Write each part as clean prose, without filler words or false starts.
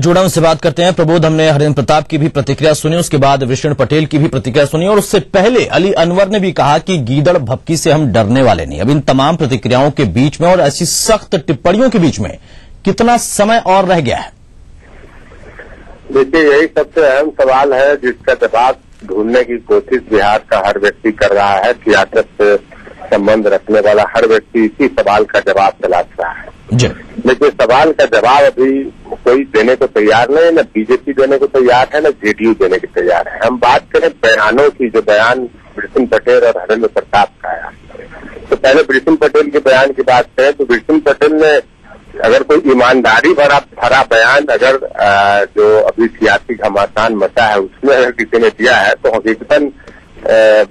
जोड़ा, उनसे बात करते हैं। प्रबोध, हमने हरेंद्र प्रताप की भी प्रतिक्रिया सुनी, उसके बाद वृषण पटेल की भी प्रतिक्रिया सुनी और उससे पहले अली अनवर ने भी कहा कि गीदड़ भपकी से हम डरने वाले नहीं। अब इन तमाम प्रतिक्रियाओं के बीच में और ऐसी सख्त टिप्पणियों के बीच में कितना समय और रह गया है? देखिए, यही सबसे अहम सवाल है जिसका जवाब ढूंढने की कोशिश बिहार का हर व्यक्ति कर रहा है। सियासत से संबंध रखने वाला हर व्यक्ति इसी सवाल का जवाब तलाश रहा है। लेकिन सवाल का जवाब अभी कोई देने को तैयार नहीं है, न बीजेपी देने को तैयार है, न जेडीयू देने को तैयार है। हम बात करें बयानों की, जो बयान वृषण पटेल और हरेंद्र प्रताप का आया, तो पहले वृषण पटेल के बयान की बात करें तो वृषण पटेल ने अगर कोई ईमानदारी भरा बयान अगर जो अभी सियासी घमासान मचा है उसमें अगर किसी ने दिया है तो हकीकतन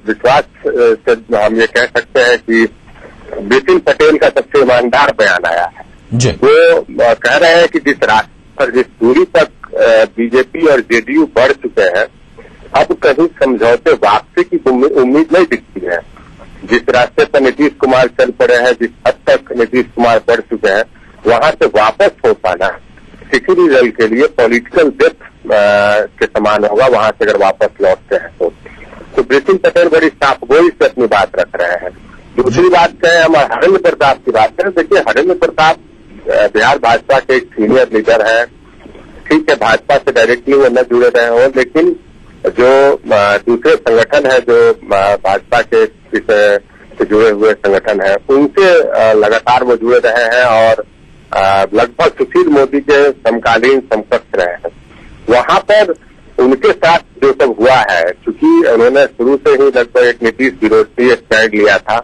विश्वास से हम ये कह सकते हैं कि वृषण पटेल का सबसे ईमानदार बयान आया है। वो कह रहे हैं कि जिस रास्ते पर, जिस दूरी तक बीजेपी और जेडीयू बढ़ चुके हैं, अब कहीं समझौते वापसी की उम्मीद नहीं दिखती है। जिस रास्ते पर नीतीश कुमार चल पड़े हैं, जिस हद तक नीतीश कुमार बढ़ चुके हैं, वहां से वापस हो पाना किसी भी दल के लिए पॉलिटिकल डेथ के समान होगा। वहां से अगर वापस लौटते हैं तो वृषण पटेल बड़ी साफगोई से अपनी बात रख रहे हैं। दूसरी बात कहें, हम हरेंद्र प्रताप की बात करें। देखिए, हरेंद्र प्रताप बिहार भाजपा के एक सीनियर लीडर है। ठीक है, भाजपा से डायरेक्टली वो न जुड़े रहे हो, लेकिन जो दूसरे संगठन है, जो भाजपा के से जुड़े हुए संगठन है, उनसे लगातार वो जुड़े रहे हैं और लगभग सुशील मोदी के समकालीन समकक्ष रहे हैं। वहां पर उनके साथ जो सब हुआ है, चूंकि उन्होंने शुरू से ही लगभग एक नीतीश विरोधी स्टैंड लिया था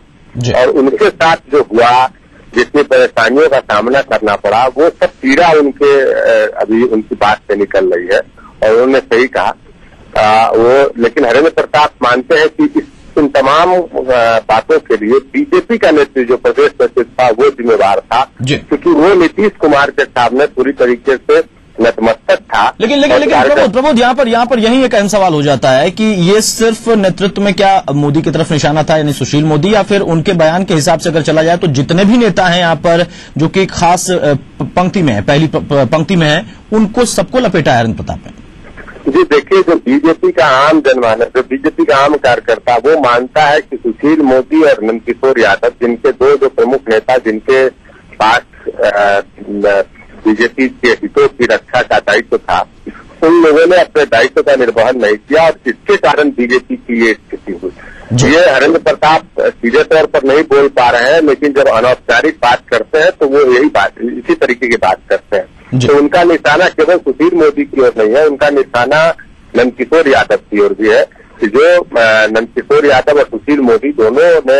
और उनके साथ जो हुआ, जितनी परेशानियों का सामना करना पड़ा, वो सब पीड़ा उनके अभी उनकी बात से निकल रही है और उन्होंने सही कहा। लेकिन हरेंद्र प्रताप मानते हैं कि इन तमाम बातों के लिए बीजेपी का नेतृत्व जो प्रदेश नेतृत्व था वो जिम्मेवार था, क्योंकि वो नीतीश कुमार के सामने पूरी तरीके से नतमस्तक था। लेकिन प्रबोध, यहाँ पर यही एक अहम सवाल हो जाता है कि ये सिर्फ नेतृत्व में क्या मोदी की तरफ निशाना था, यानी सुशील मोदी, या फिर उनके बयान के हिसाब से अगर चला जाए तो जितने भी नेता हैं यहाँ पर जो कि खास पंक्ति में है, पहली पंक्ति में है, उनको सबको लपेटा है हरेंद्र प्रताप ने। जी देखिए, जो बीजेपी का आम जनमानस, जो बीजेपी का आम कार्यकर्ता, वो मानता है कि सुशील मोदी और नंदकिशोर यादव, जिनके दो प्रमुख नेता जिनके पास बीजेपी के हितों की रक्षा का दायित्व था, उन लोगों ने अपने दायित्व का निर्वहन नहीं किया और इसके कारण बीजेपी की ये स्थिति हुई। ये हरेंद्र प्रताप सीधे तौर पर नहीं बोल पा रहे हैं, लेकिन जब अनौपचारिक बात करते हैं तो वो इसी तरीके की बात करते हैं। तो उनका निशाना केवल सुशील मोदी की ओर नहीं है, उनका निशाना नंदकिशोर यादव की ओर भी है कि जो नंदकिशोर यादव और सुशील मोदी दोनों ने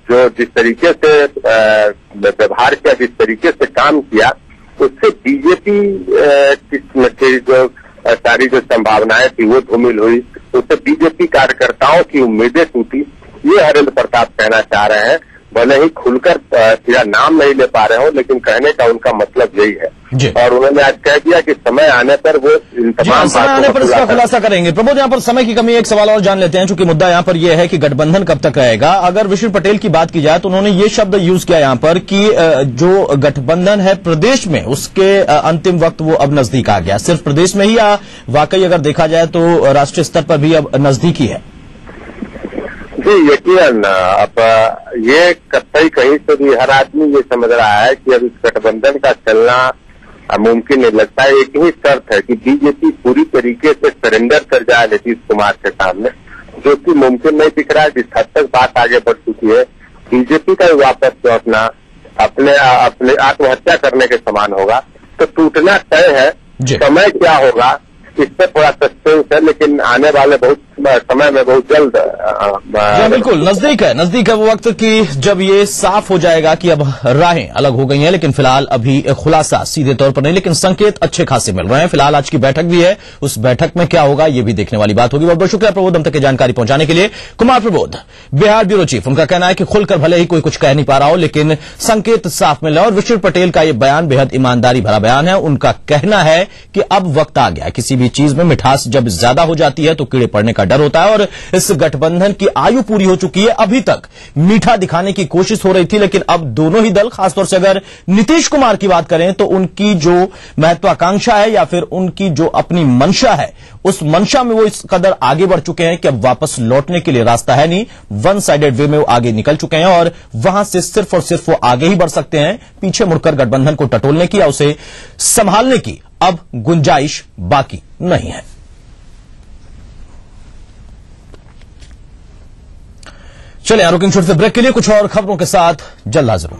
जो जिस तरीके से व्यवहार किया, जिस तरीके से काम किया, उससे बीजेपी की जो सारी जो संभावनाएं थी वो धूमिल हुई, उससे बीजेपी कार्यकर्ताओं की उम्मीदें टूटी। ये हरेंद्र प्रताप कहना चाह रहे हैं। भले ही खुलकर सीधा नाम नहीं ले पा रहे हो, लेकिन कहने का उनका मतलब यही है। और उन्होंने आज कह दिया कि समय आने पर वो इन तमाम बातों पर इसका खुलासा करेंगे। प्रबोध, यहाँ पर समय की कमी, एक सवाल और जान लेते हैं, चूंकि मुद्दा यहाँ पर यह है कि गठबंधन कब तक रहेगा। अगर वृषण पटेल की बात की जाए तो उन्होंने ये शब्द यूज किया यहाँ पर कि जो गठबंधन है प्रदेश में, उसके अंतिम वक्त वो अब नजदीक आ गया। सिर्फ प्रदेश में ही या वाकई अगर देखा जाए तो राष्ट्रीय स्तर पर भी अब नजदीक ही है? जी यकीन, अब ये कतई कहीं से भी हर आदमी ये समझ रहा है कि अब इस गठबंधन का चलना मुमकिन नहीं लगता है। एक ही शर्त है कि बीजेपी पूरी तरीके से सरेंडर कर जाए नीतीश कुमार के सामने, जो कि मुमकिन नहीं दिख रहा है। जिस हद तक बात आगे बढ़ चुकी है, बीजेपी का वापस लौटना अपने आत्महत्या करने के समान होगा। तो टूटना तय है, समय क्या होगा इससे थोड़ा सस्पेंस है, लेकिन आने वाले बहुत समय में बहुत जल्द बिल्कुल नजदीक है वो वक्त कि जब ये साफ हो जाएगा कि अब राहें अलग हो गई हैं। लेकिन फिलहाल अभी खुलासा सीधे तौर पर नहीं, लेकिन संकेत अच्छे खासे मिल रहे हैं। फिलहाल आज की बैठक भी है, उस बैठक में क्या होगा ये भी देखने वाली बात होगी। बहुत बहुत शुक्रिया प्रबोध, हम तक की जानकारी पहुंचाने के लिए। कुमार प्रबोध, बिहार ब्यूरो चीफ, उनका कहना है कि खुलकर भले ही कोई कुछ कह नहीं पा रहा हो, लेकिन संकेत साफ मिल रहा है। और वृषण पटेल का ये बयान बेहद ईमानदारी भरा बयान है। उनका कहना है कि अब वक्त आ गया, किसी भी चीज में मिठास जब ज्यादा हो जाती है तो कीड़े पड़ने का डर होता है। और इस गठबंधन की आयु पूरी हो चुकी है। अभी तक मीठा दिखाने की कोशिश हो रही थी, लेकिन अब दोनों ही दल, खासतौर से अगर नीतीश कुमार की बात करें तो उनकी जो महत्वाकांक्षा है या फिर उनकी जो अपनी मंशा है, उस मंशा में वो इस कदर आगे बढ़ चुके हैं कि अब वापस लौटने के लिए रास्ता है नहीं। वन साइडेड वे में वो आगे निकल चुके हैं और वहां से सिर्फ और सिर्फ वो आगे ही बढ़ सकते हैं। पीछे मुड़कर गठबंधन को टटोलने की या उसे संभालने की अब गुंजाइश बाकी नहीं है। चलिए रुकेंगे छोटे से ब्रेक के लिए, कुछ और खबरों के साथ जल्द हाजिर हूं।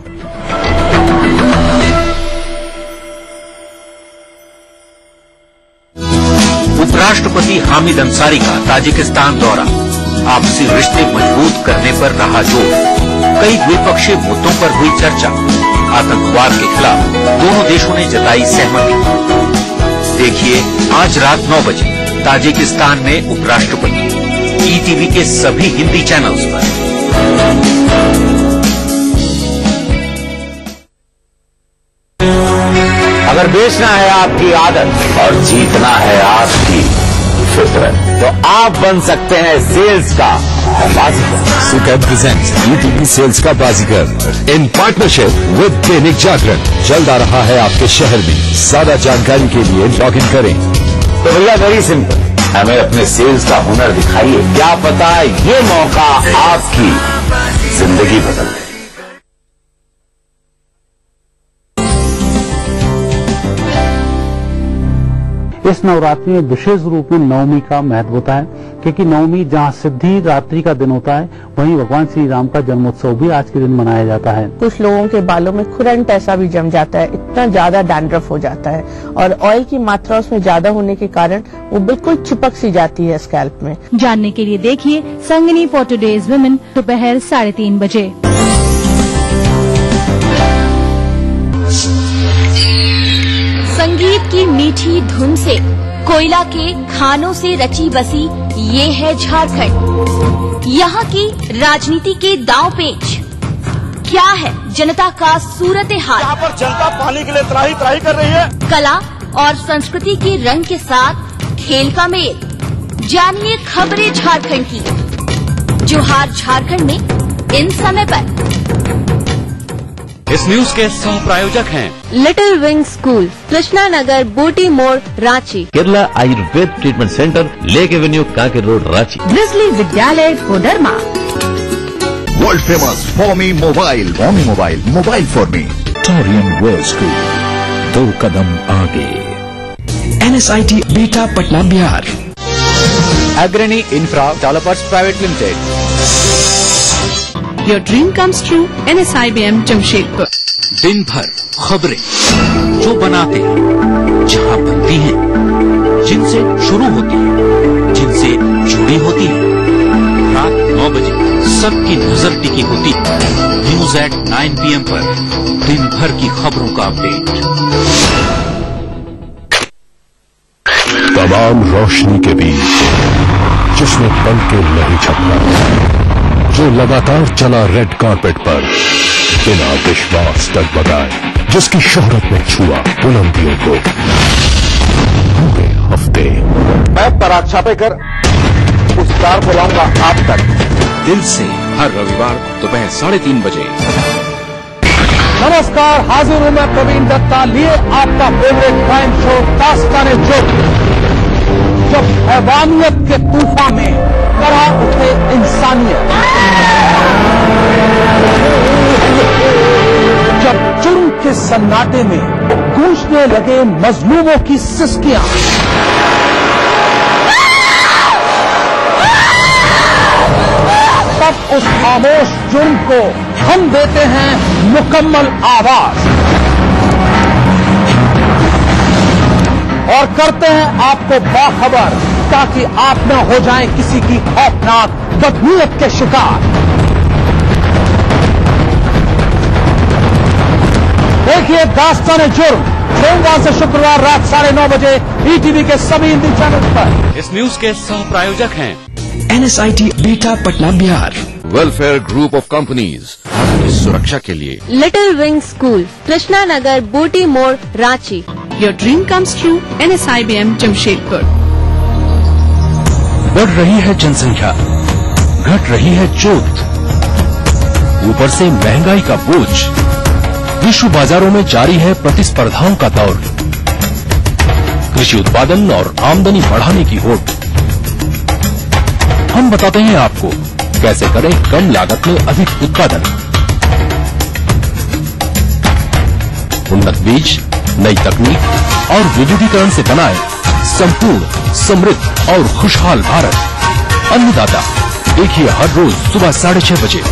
उपराष्ट्रपति हामिद अंसारी का ताजिकिस्तान दौरा, आपसी रिश्ते मजबूत करने पर रहा जोर। कई द्विपक्षीय मुद्दों पर हुई चर्चा। आतंकवाद के खिलाफ दोनों देशों ने जताई सहमति। देखिए आज रात 9 बजे ताजिकिस्तान में उपराष्ट्रपति, ईटीवी के सभी हिंदी चैनल्स पर। अगर बेचना है आपकी आदत और जीतना है आपकी फितरत, तो आप बन सकते हैं सेल्स का बाजीगर। सुकैब प्रेजेंट्स ईटीवी सेल्स का बाजीगर in partnership with Dainik Jagran. जल्द आ रहा है आपके शहर में। ज्यादा जानकारी के लिए लॉग इन करें। तो भैया वेरी सिंपल, हमें अपने सेल्स का हुनर दिखाइए। क्या पता ये मौका आपकी जिंदगी बदल दे। इस नवरात्रि में विशेष रूप में नवमी का महत्व होता है, क्योंकि नवमी जहां सिद्धि रात्रि का दिन होता है, वहीं भगवान श्री राम का जन्मोत्सव भी आज के दिन मनाया जाता है। कुछ लोगों के बालों में खुरंट ऐसा भी जम जाता है, इतना ज्यादा डैंड्रफ हो जाता है और ऑयल की मात्रा उसमें ज्यादा होने के कारण वो बिल्कुल चिपक सी जाती है स्कैल्प में। जानने के लिए देखिए संगिनी फॉर टुडेज वुमेन दोपहर 3:30 बजे। संगीत की मीठी धुन से, कोयला के खानों से रची बसी ये है झारखंड। यहाँ की राजनीति के दांव पेच क्या है, जनता का सूरत हाल। यहाँ पर जनता पानी के लिए त्राही त्राही कर रही है। कला और संस्कृति के रंग के साथ खेल का मेल। जानिए खबरें झारखंड की। जोहार झारखंड में इन समय पर। इस न्यूज के सह प्रायोजक हैं little wing school, Krishna Nagar, Booti Mor, Ranchi. Kerala Ayurveda treatment centre, lake avenue, Kanker road, Ranchi. Grizzly Vidyalaya, Koderma. World famous for me mobile, mobile for me. Torian world school, 2 कदम आगे। NSIT beta Patna Bihar. Agrani infra developers private limited. Your dream comes true, NSIBM Jamshedpur. दिन भर खबरें जो बनाते हैं, जहां बनती हैं, जिनसे शुरू होती है, जिनसे जुड़ी होती है। रात 9 बजे सबकी नजर टिकी होती है न्यूज एट 9 PM पर। दिन भर की खबरों का अपडेट। तमाम रोशनी के बीच जिसने पल के नहीं झपका, जो लगातार चला रेड कारपेट पर बिना विश्वास डगमगाए, जिसकी शोहरत ने छुआ बुलंदियों को पूरे हफ्ते। मैं पराग छापेकर उस कार को लाऊंगा आप तक, दिल से, हर रविवार दोपहर 3:30 बजे। नमस्कार, हाजिर हूं मैं प्रवीण दत्ता लिए आपका फेवरेट क्राइम शो दास्तान-ए-जुर्म। जब हैवानियत के तूफान में तरह उठे इंसानियत, जब जुर्म के सन्नाटे में गूंजने लगे मजलूमों की सिसकियां, तब उस खामोश जुर्म को हम देते हैं मुकम्मल आवाज और करते हैं आपको बाखबर, ताकि आप न हो जाएं किसी की खौफनाक बदनीयत के शिकार। देखिए दास्तान-ए-जुर्म सोमवार से शुक्रवार रात 9:30 बजे ईटीवी के सभी हिंदी चैनल पर। इस न्यूज के सह प्रायोजक हैं NSIT beta Patna Bihar. Welfare group of companies, आपकी सुरक्षा के लिए। Little wing school, Krishna Nagar, Booti Mor, Ranchi. Your dream comes true, NSIBM Jamshedpur. बढ़ रही है जनसंख्या, घट रही है जोत, ऊपर से महंगाई का बोझ। विश्व बाजारों में जारी है प्रतिस्पर्धाओं का दौर। कृषि उत्पादन और आमदनी बढ़ाने की होड़। हम बताते हैं आपको कैसे करें कम लागत में अधिक उत्पादन। उन्नत बीज, नई तकनीक और विविधीकरण से बनाए संपूर्ण, समृद्ध और खुशहाल भारत। अन्नदाता देखिए हर रोज सुबह 6:30 बजे।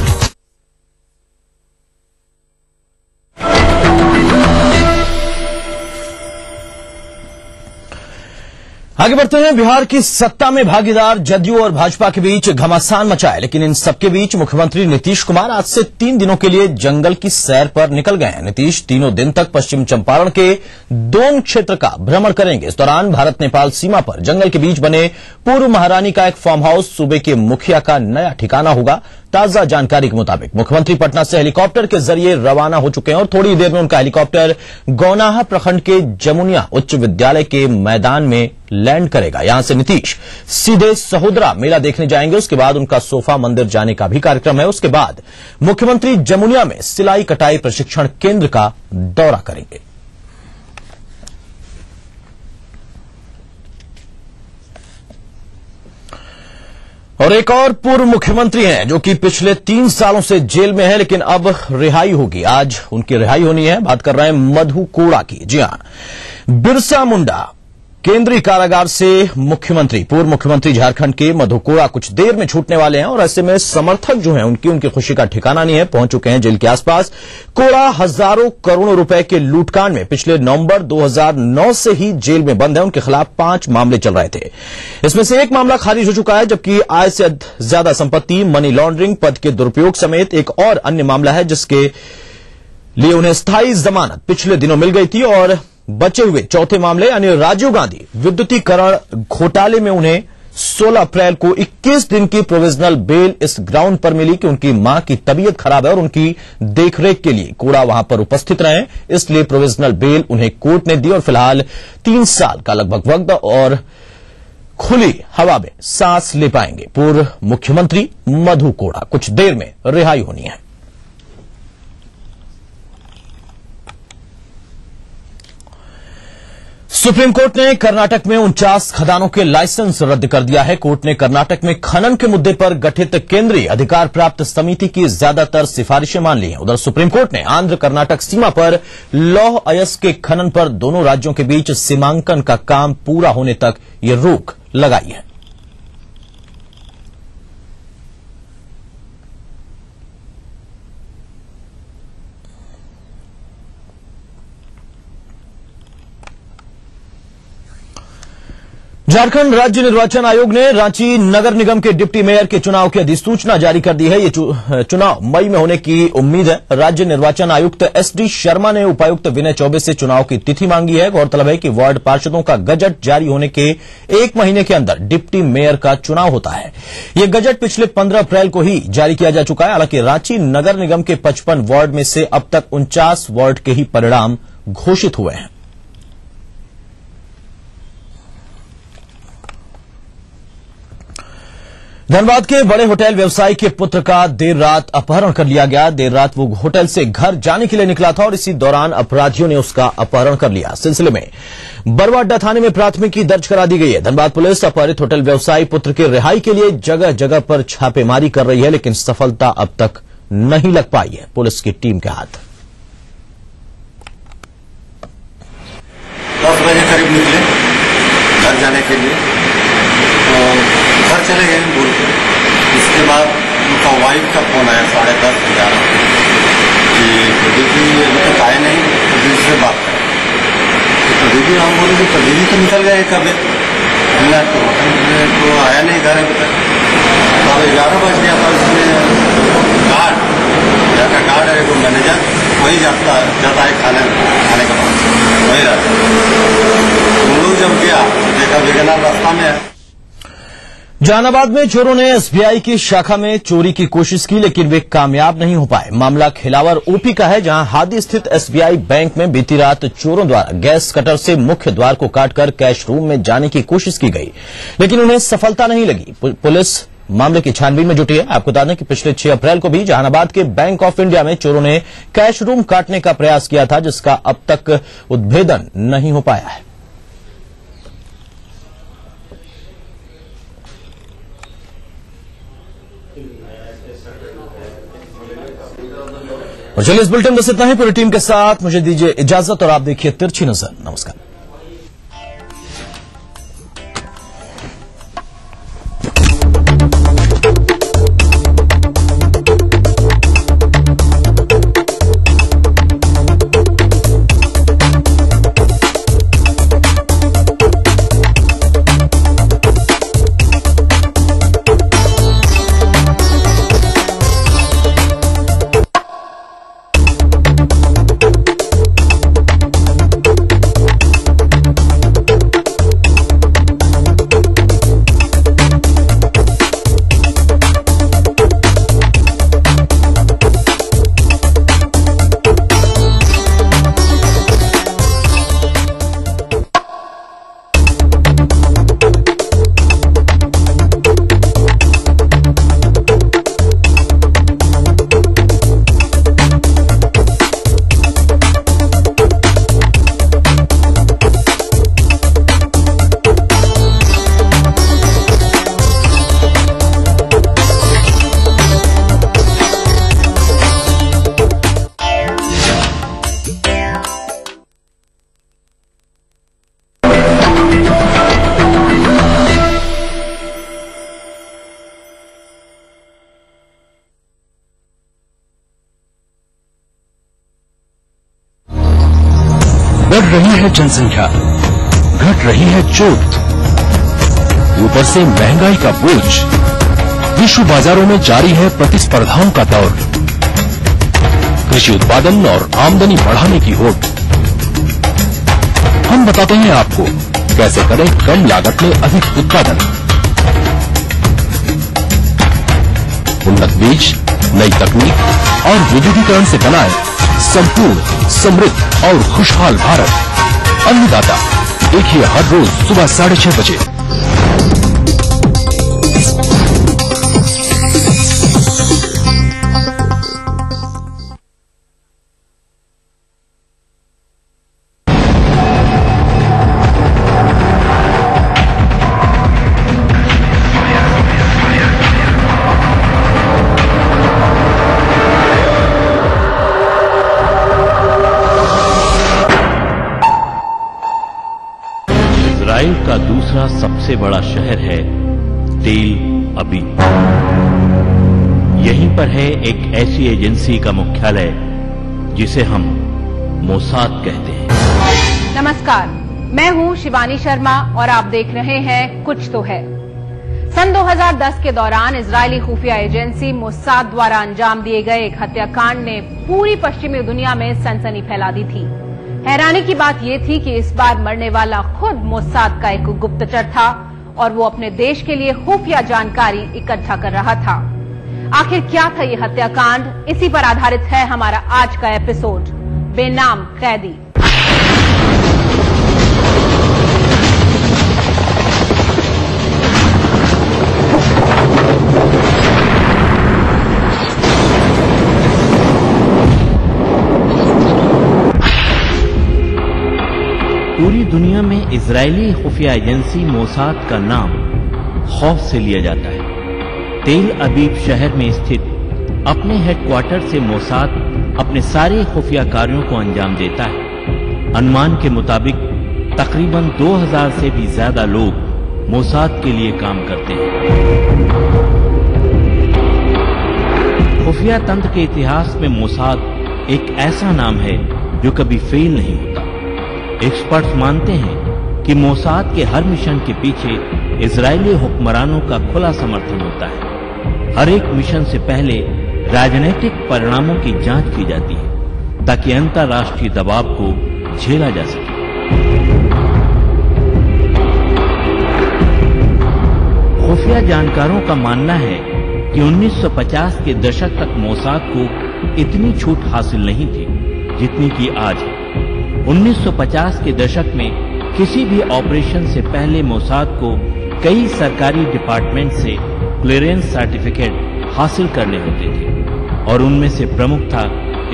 आगे बढ़ते हैं। बिहार की सत्ता में भागीदार जदयू और भाजपा के बीच घमासान मचा है, लेकिन इन सबके बीच मुख्यमंत्री नीतीश कुमार आज से 3 दिनों के लिए जंगल की सैर पर निकल गए हैं। नीतीश तीनों दिन तक पश्चिम चंपारण के डोन क्षेत्र का भ्रमण करेंगे। इस दौरान भारत नेपाल सीमा पर जंगल के बीच बने पूर्व महारानी का एक फार्म हाउस सूबे के मुखिया का नया ठिकाना होगा। ताजा जानकारी के मुताबिक मुख्यमंत्री पटना से हेलीकॉप्टर के जरिए रवाना हो चुके हैं और थोड़ी देर में उनका हेलीकॉप्टर गौनाहा प्रखंड के जमुनिया उच्च विद्यालय के मैदान में लैंड करेगा। यहां से नीतीश सीधे सहोदरा मेला देखने जाएंगे। उसके बाद उनका सोफा मंदिर जाने का भी कार्यक्रम है। उसके बाद मुख्यमंत्री जमुनिया में सिलाई कटाई प्रशिक्षण केंद्र का दौरा करेंगे। और एक और पूर्व मुख्यमंत्री हैं जो कि पिछले 3 सालों से जेल में है, लेकिन अब रिहाई होगी। आज उनकी रिहाई होनी है। बात कर रहे हैं मधु कोड़ा की। जी हां, बिरसा मुंडा केंद्रीय कारागार से पूर्व मुख्यमंत्री झारखंड के मधु कोड़ा कुछ देर में छूटने वाले हैं और ऐसे में समर्थक जो हैं उनकी खुशी का ठिकाना नहीं है। पहुंच चुके हैं जेल के आसपास। कोड़ा हजारों करोड़ों रुपए के लूटकांड में पिछले नवंबर 2009 से ही जेल में बंद है। उनके खिलाफ 5 मामले चल रहे थे। इसमें से एक मामला खारिज हो चुका है, जबकि आय से ज्यादा संपत्ति, मनी लॉन्ड्रिंग, पद के दुरुपयोग समेत एक और अन्य मामला है जिसके लिए उन्हें स्थायी जमानत पिछले दिनों मिल गई थी। और बचे हुए चौथे मामले यानी राजीव गांधी विद्युतीकरण घोटाले में उन्हें 16 अप्रैल को 21 दिन की प्रोविजनल बेल इस ग्राउंड पर मिली कि उनकी मां की तबीयत खराब है और उनकी देखरेख के लिए कोड़ा वहां पर उपस्थित रहे। इसलिए प्रोविजनल बेल उन्हें कोर्ट ने दी और फिलहाल 3 साल का लगभग वक्त और खुली हवा में सांस ले पाएंगे। पूर्व मुख्यमंत्री मधु कोड़ा कुछ देर में रिहाई होनी है। सुप्रीम कोर्ट ने कर्नाटक में 49 खदानों के लाइसेंस रद्द कर दिया है। कोर्ट ने कर्नाटक में खनन के मुद्दे पर गठित केंद्रीय अधिकार प्राप्त समिति की ज्यादातर सिफारिशें मान ली हैं। उधर सुप्रीम कोर्ट ने आंध्र कर्नाटक सीमा पर लौह अयस्क के खनन पर दोनों राज्यों के बीच सीमांकन का काम पूरा होने तक ये रोक लगाई है। झारखंड राज्य निर्वाचन आयोग ने रांची नगर निगम के डिप्टी मेयर के चुनाव की अधिसूचना जारी कर दी है। ये चुनाव मई में होने की उम्मीद है। राज्य निर्वाचन आयुक्त एसडी शर्मा ने उपायुक्त विनय चौबे से चुनाव की तिथि मांगी है। गौरतलब है कि वार्ड पार्षदों का गजट जारी होने के 1 महीने के अंदर डिप्टी मेयर का चुनाव होता है। ये गजट पिछले 15 अप्रैल को ही जारी किया जा चुका है। हालांकि रांची नगर निगम के 55 वार्ड में से अब तक 49 वार्ड के ही परिणाम घोषित हुए हैं। धनबाद के बड़े होटल व्यवसायी के पुत्र का देर रात अपहरण कर लिया गया। देर रात वो होटल से घर जाने के लिए निकला था और इसी दौरान अपराधियों ने उसका अपहरण कर लिया। सिलसिले में बरवाडा थाने में प्राथमिकी दर्ज करा दी गई है। धनबाद पुलिस अपहरित होटल व्यवसायी पुत्र की रिहाई के लिए जगह जगह पर छापेमारी कर रही है, लेकिन सफलता अब तक नहीं लग पाई है पुलिस की टीम के हाथ। 10 बजे करीब निकले घर जाने के लिए, तो घर चले गए बोल के। इसके बाद उनका वाइफ का फोन आया 10:30 11 कि दीदी अभी तक आए नहीं, तो दीदी से बात करें। तो दीदी हम बोले कि दीदी तो निकल गए कब मिला, तो होटल तो आया नहीं घर अभी तक। तो अब 11 बज गया था। उसमें गार्ड है वो मैनेजर, वही जाता है खाने के बाद वही रहता। हम लोग जब गया देखा विजयनाथ रास्ता में है। जहानाबाद में चोरों ने एसबीआई की शाखा में चोरी की कोशिश की, लेकिन वे कामयाब नहीं हो पाए। मामला खिलावर ओपी का है, जहां हादी स्थित एसबीआई बैंक में बीती रात चोरों द्वारा गैस कटर से मुख्य द्वार को काटकर कैश रूम में जाने की कोशिश की गई, लेकिन उन्हें सफलता नहीं लगी। पुलिस मामले की छानबीन में जुटी है। आपको बता दें कि पिछले 6 अप्रैल को भी जहानाबाद के बैंक ऑफ इंडिया में चोरों ने कैश रूम काटने का प्रयास किया था, जिसका अब तक उद्भेदन नहीं हो पाया है। और चलिए इस बुलेटिन बस इतना ही। पूरी टीम के साथ मुझे दीजिए इजाजत और आप देखिए तिरछी नजर। नमस्कार। बढ़ रही है जनसंख्या, घट रही है जोत, ऊपर से महंगाई का बोझ, विश्व बाजारों में जारी है प्रतिस्पर्धाओं का दौर, कृषि उत्पादन और आमदनी बढ़ाने की होड़। हम बताते हैं आपको कैसे करें कम लागत में अधिक उत्पादन। उन्नत बीज, नई तकनीक और विविधीकरण से बनाए संपूर्ण, समृद्ध और खुशहाल भारत। अन्नदाता देखिए हर रोज सुबह 6:30 बजे। इजराइल का दूसरा सबसे बड़ा शहर है तेल अबीब। यहीं पर है एक ऐसी एजेंसी का मुख्यालय जिसे हम मोसाद कहते हैं। नमस्कार, मैं हूं शिवानी शर्मा और आप देख रहे हैं कुछ तो है। सन 2010 के दौरान इजरायली खुफिया एजेंसी मोसाद द्वारा अंजाम दिए गए एक हत्याकांड ने पूरी पश्चिमी दुनिया में सनसनी फैला दी थी। हैरानी की बात यह थी कि इस बार मरने वाला खुद मोसाद का एक गुप्तचर था और वो अपने देश के लिए खुफिया जानकारी इकट्ठा कर रहा था। आखिर क्या था ये हत्याकांड? इसी पर आधारित है हमारा आज का एपिसोड, बेनाम कैदी। पूरी दुनिया में इजरायली खुफिया एजेंसी मोसाद का नाम खौफ से लिया जाता है। तेल अबीब शहर में स्थित अपने हेडक्वार्टर से मोसाद अपने सारे खुफिया कार्यों को अंजाम देता है। अनुमान के मुताबिक तकरीबन 2000 से भी ज्यादा लोग मोसाद के लिए काम करते हैं। खुफिया तंत्र के इतिहास में मोसाद एक ऐसा नाम है जो कभी फेल नहीं होता। एक्सपर्ट्स मानते हैं कि मोसाद के हर मिशन के पीछे इजरायली हुक्मरानों का खुला समर्थन होता है। हर एक मिशन से पहले राजनीतिक परिणामों की जांच की जाती है ताकि अंतर्राष्ट्रीय दबाव को झेला जा सके। खुफिया जानकारों का मानना है कि 1950 के दशक तक मोसाद को इतनी छूट हासिल नहीं थी जितनी कि आज है। 1950 के दशक में किसी भी ऑपरेशन से पहले मोसाद को कई सरकारी डिपार्टमेंट से क्लियरेंस सर्टिफिकेट हासिल करने होते थे और उनमें से प्रमुख था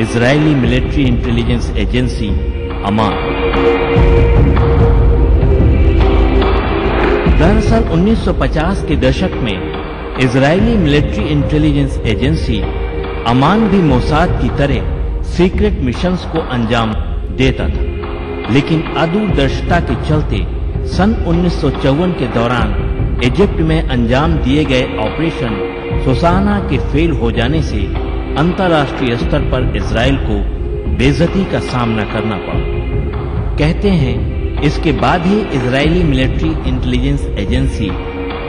इजरायली मिलिट्री इंटेलिजेंस एजेंसी अमान। दरअसल 1950 के दशक में इजरायली मिलिट्री इंटेलिजेंस एजेंसी अमान भी मोसाद की तरह सीक्रेट मिशंस को अंजाम देता था, लेकिन अदूरदर्शिता के चलते सन 1954 के दौरान इजिप्ट में अंजाम दिए गए ऑपरेशन सुसाना के फेल हो जाने से अंतर्राष्ट्रीय स्तर पर इजराइल को बेइज्जती का सामना करना पड़ा। कहते हैं इसके बाद ही इजरायली मिलिट्री इंटेलिजेंस एजेंसी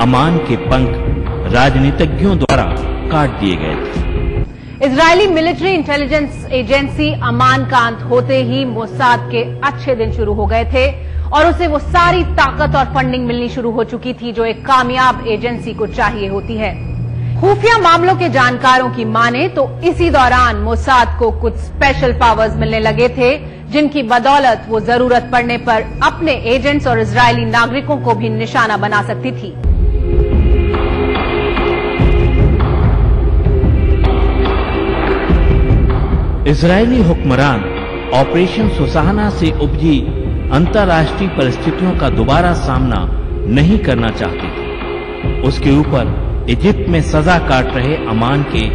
अमान के पंख राजनीतिज्ञों द्वारा काट दिए गए थे। इजरायली मिलिट्री इंटेलिजेंस एजेंसी अमान का अंत होते ही मोसाद के अच्छे दिन शुरू हो गए थे और उसे वो सारी ताकत और फंडिंग मिलनी शुरू हो चुकी थी जो एक कामयाब एजेंसी को चाहिए होती है। खुफिया मामलों के जानकारों की माने तो इसी दौरान मोसाद को कुछ स्पेशल पावर्स मिलने लगे थे जिनकी बदौलत वो जरूरत पड़ने पर अपने एजेंट्स और इजरायली नागरिकों को भी निशाना बना सकती थी। इजरायली हुक्मरान ऑपरेशन सुसाना से उपजी अंतर्राष्ट्रीय परिस्थितियों का दोबारा सामना नहीं करना चाहते थे। उसके ऊपर इजिप्ट में सजा काट रहे अमान के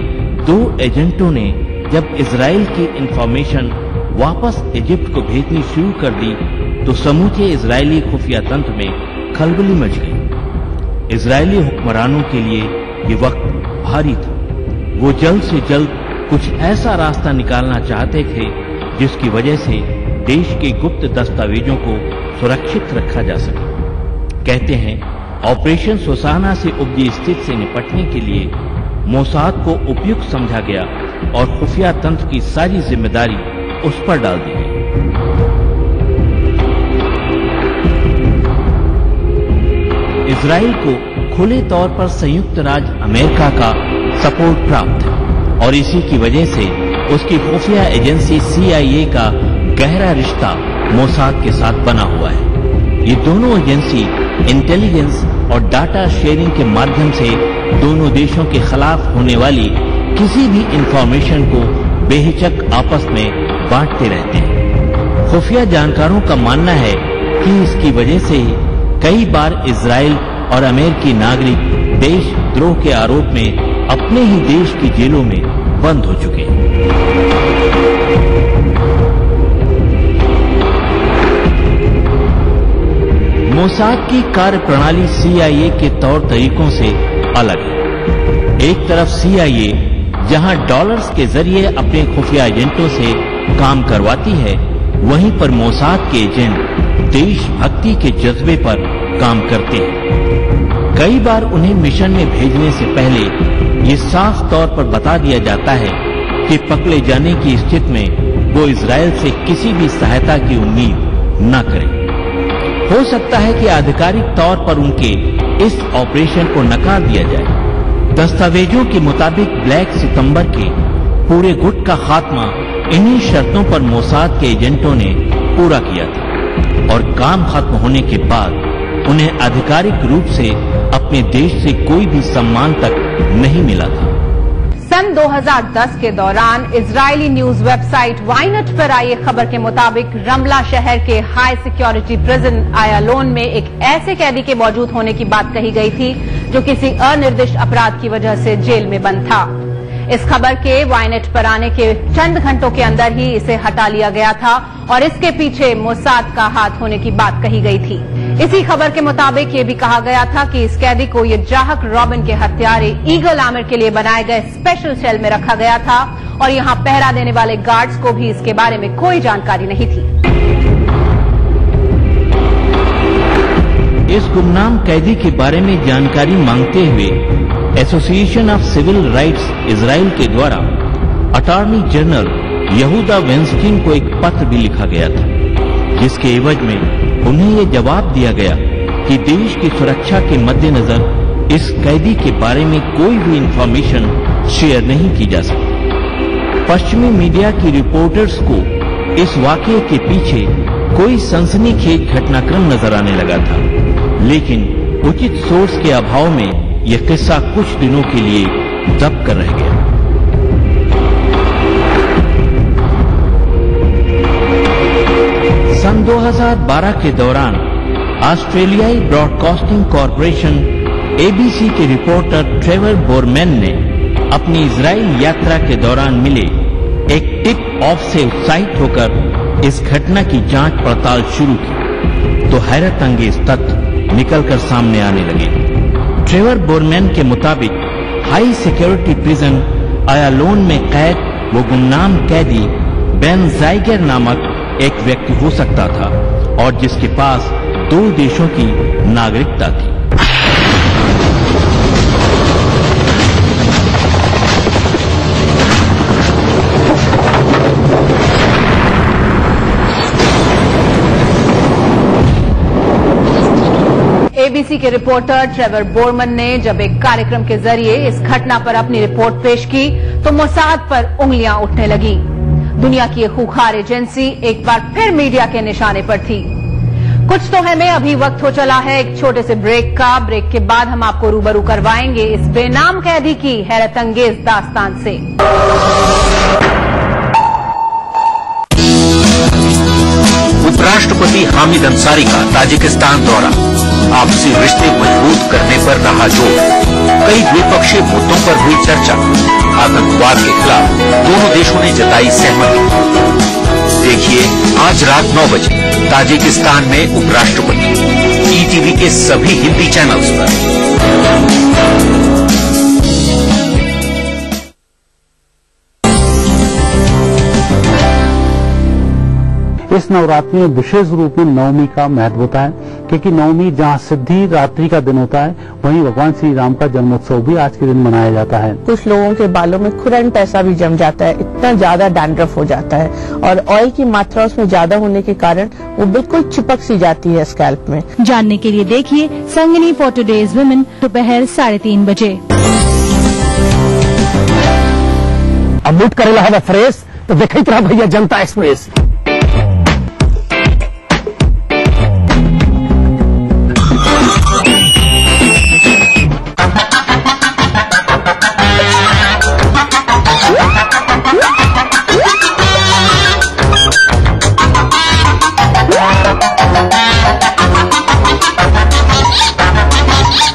2 एजेंटों ने जब इजराइल की इंफॉर्मेशन वापस इजिप्ट को भेजनी शुरू कर दी तो समूचे इजरायली खुफिया तंत्र में खलबली मच गई। इजरायली हुक्मरानों के लिए ये वक्त भारी था। वो जल्द से जल्द कुछ ऐसा रास्ता निकालना चाहते थे जिसकी वजह से देश के गुप्त दस्तावेजों को सुरक्षित रखा जा सके। कहते हैं ऑपरेशन सुसाना से उपजी स्थिति से निपटने के लिए मोसाद को उपयुक्त समझा गया और खुफिया तंत्र की सारी जिम्मेदारी उस पर डाल दी गई। इजराइल को खुले तौर पर संयुक्त राज्य अमेरिका का सपोर्ट प्राप्त है और इसी की वजह से उसकी खुफिया एजेंसी CIA का गहरा रिश्ता मोसाद के साथ बना हुआ है। ये दोनों एजेंसी इंटेलिजेंस और डाटा शेयरिंग के माध्यम से दोनों देशों के खिलाफ होने वाली किसी भी इंफॉर्मेशन को बेहिचक आपस में बांटते रहते हैं। खुफिया जानकारों का मानना है कि इसकी वजह से कई बार इजराइल और अमेरिकी नागरिक देशद्रोह के आरोप में अपने ही देश की जेलों में बंद हो चुके हैं। मोसाद की कार्यप्रणाली CIA के तौर तरीकों से अलग है। एक तरफ CIA जहां डॉलर्स के जरिए अपने खुफिया एजेंटों से काम करवाती है, वहीं पर मोसाद के एजेंट देशभक्ति के जज्बे पर काम करते हैं। कई बार उन्हें मिशन में भेजने से पहले ये साफ तौर पर बता दिया जाता है कि पकड़े जाने की स्थिति में वो इजराइल से किसी भी सहायता की उम्मीद न करें। हो सकता है कि आधिकारिक तौर पर उनके इस ऑपरेशन को नकार दिया जाए। दस्तावेजों के मुताबिक ब्लैक सितंबर के पूरे गुट का खात्मा इन्हीं शर्तों पर मोसाद के एजेंटों ने पूरा किया था और काम खत्म होने के बाद उन्हें आधिकारिक रूप से अपने देश से कोई भी सम्मान तक नहीं मिला था। सन 2010 के दौरान इजरायली न्यूज वेबसाइट वाइनेट पर आई खबर के मुताबिक रमला शहर के हाई सिक्योरिटी प्रिजन आयालोन में एक ऐसे कैदी के मौजूद होने की बात कही गई थी जो किसी अनिर्दिष्ट अपराध की वजह से जेल में बंद था। इस खबर के वाइनेट पर आने के चंद घंटों के अंदर ही इसे हटा लिया गया था और इसके पीछे मोसाद का हाथ होने की बात कही गई थी। इसी खबर के मुताबिक ये भी कहा गया था कि इस कैदी को ये जाहक रॉबिन के हत्यारे ईगल आमिर के लिए बनाए गए स्पेशल सेल में रखा गया था और यहाँ पहरा देने वाले गार्ड्स को भी इसके बारे में कोई जानकारी नहीं थी। इस गुमनाम कैदी के बारे में जानकारी मांगते हुए association of civil rights Israel के द्वारा अटॉर्नी जनरल यहूदा वेंस्टीन को एक पत्र भी लिखा गया था, जिसके एवज में उन्हें ये जवाब दिया गया कि देश की सुरक्षा के मद्देनजर इस कैदी के बारे में कोई भी इंफॉर्मेशन शेयर नहीं की जा सकती। पश्चिमी मीडिया की रिपोर्टर्स को इस वाकये के पीछे कोई सनसनीखेज घटनाक्रम नजर आने लगा था, लेकिन उचित सोर्स के अभाव में यह किस्सा कुछ दिनों के लिए दब कर रह गया। सन 2012 के दौरान ऑस्ट्रेलियाई ब्रॉडकास्टिंग कॉरपोरेशन एबीसी के रिपोर्टर ट्रेवर बोरमैन ने अपनी इजराइल यात्रा के दौरान मिले एक टिप ऑफ से उत्साहित होकर इस घटना की जांच पड़ताल शुरू की तो हैरत अंगेज तथ्य निकलकर सामने आने लगे। ट्रेवर बोरमैन के मुताबिक हाई सिक्योरिटी प्रिजन अयालोन में कैद वो गुमनाम कैदी बेन जाइगर नामक एक व्यक्ति हो सकता था और जिसके पास 2 देशों की नागरिकता थी। एबीसी के रिपोर्टर ट्रेवर बोरमन ने जब एक कार्यक्रम के जरिए इस घटना पर अपनी रिपोर्ट पेश की तो मोसाद पर उंगलियां उठने लगी। दुनिया की एक खूंखार एजेंसी एक बार फिर मीडिया के निशाने पर थी। कुछ तो है में अभी वक्त हो चला है एक छोटे से ब्रेक का। ब्रेक के बाद हम आपको रूबरू करवाएंगे इस बेनाम कैदी की हैरत अंगेज दास्तान से। उपराष्ट्रपति हामिद अंसारी का ताजिकिस्तान दौरा, आपसी रिश्ते मजबूत करने पर रहा जोर। कई द्विपक्षीय मुद्दों पर हुई चर्चा, आतंकवाद के खिलाफ दोनों देशों ने जताई सहमति। देखिए आज रात 9 बजे ताजिकिस्तान में उपराष्ट्रपति, ईटीवी के सभी हिंदी चैनल्स पर। इस नवरात्रि में विशेष रूप में नवमी का महत्व होता है, क्योंकि नवमी जहाँ सिद्धि रात्रि का दिन होता है, वहीं भगवान श्री राम का जन्मोत्सव भी आज के दिन मनाया जाता है। कुछ लोगों के बालों में खुरंट ऐसा भी जम जाता है, इतना ज्यादा डैंड्रफ हो जाता है और ऑयल की मात्रा उसमें ज्यादा होने के कारण वो बिल्कुल चिपक सी जाती है स्कैल्प में। जानने के लिए देखिए संगिनी फॉर टुडेज वुमेन दोपहर 3:30 बजे। अब लूट करेला है फ्रेश तो देखते रहा भैया जनता एक्सप्रेस।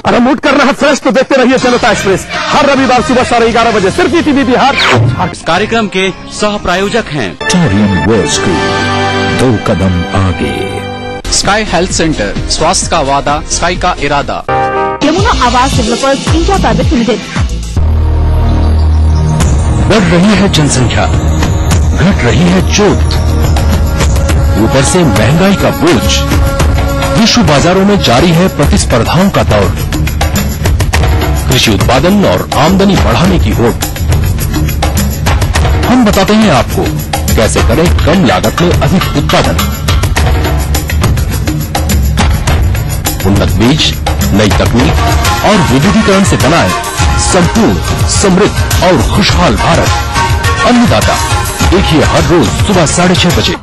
अरे मूड करना है फ्रेश तो देखते रहिए जनता एक्सप्रेस हर रविवार सुबह 11:30 बजे सिर्फ ईटीवी बिहार। इस कार्यक्रम के सह प्रायोजक हैं टोरियन वर्ल्ड स्कूल, 2 कदम आगे। स्काई हेल्थ सेंटर, स्वास्थ्य का वादा, स्काई का इरादा। यमुना आवास डेवलपर्स इंडिया प्राइवेट लिमिटेड। बढ़ रही है जनसंख्या, घट रही है जोत, ऊपर से महंगाई का बोझ, विश्व बाजारों में जारी है प्रतिस्पर्धाओं का दौर, कृषि उत्पादन और आमदनी बढ़ाने की होड़। हम बताते हैं आपको कैसे करें कम लागत में अधिक उत्पादन। उन्नत बीज, नई तकनीक और विविधीकरण से बनाए संपूर्ण, समृद्ध और खुशहाल भारत। अन्नदाता देखिए हर रोज सुबह 6:30 बजे।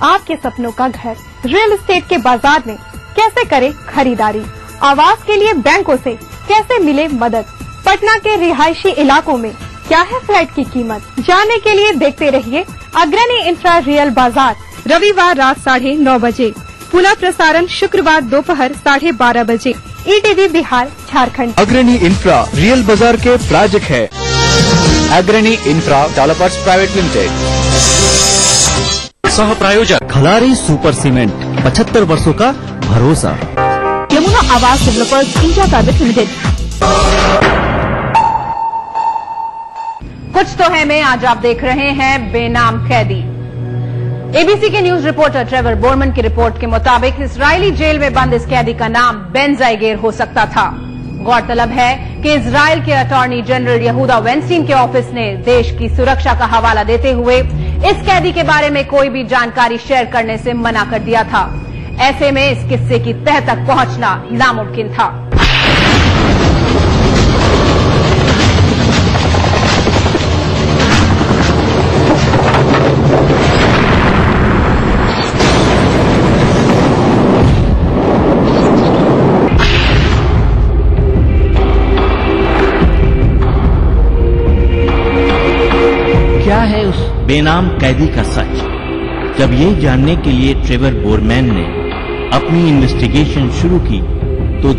आपके सपनों का घर रियल एस्टेट के बाजार में कैसे करें खरीदारी, आवास के लिए बैंकों से कैसे मिले मदद, पटना के रिहायशी इलाकों में क्या है फ्लैट की कीमत, जानने के लिए देखते रहिए अग्रणी इंफ्रा रियल बाजार रविवार रात 9:30 बजे, पुनः प्रसारण शुक्रवार दोपहर 12:30 बजे, ईटीवी बिहार झारखंड। अग्रणी इंफ्रा रियल बाजार के प्रायोजक है अग्रणी इंफ्रा डेवलपर्स प्राइवेट लिमिटेड। सह प्रायोजक खलारी सुपर सीमेंट, 75 वर्षों का भरोसा। यमुना आवास डेवलपर्स इंडिया प्राइवेट लिमिटेड। कुछ तो है में आज आप देख रहे हैं बेनाम कैदी। एबीसी के न्यूज रिपोर्टर ट्रेवर बोरमन की रिपोर्ट के मुताबिक इजरायली जेल में बंद इस कैदी का नाम बेन जाइगर हो सकता था। गौरतलब है कि इजराइल के अटॉर्नी जनरल यहूदा वेनस्टीन के ऑफिस ने देश की सुरक्षा का हवाला देते हुए इस कैदी के बारे में कोई भी जानकारी शेयर करने से मना कर दिया था। ऐसे में इस किस्से की तह तक पहुंचना नामुमकिन था। बेनाम कैदी का सच। जब ये जानने के लिए ट्रेवर बोरमैन ने अपनी इन्वेस्टिगेशन शुरू की तो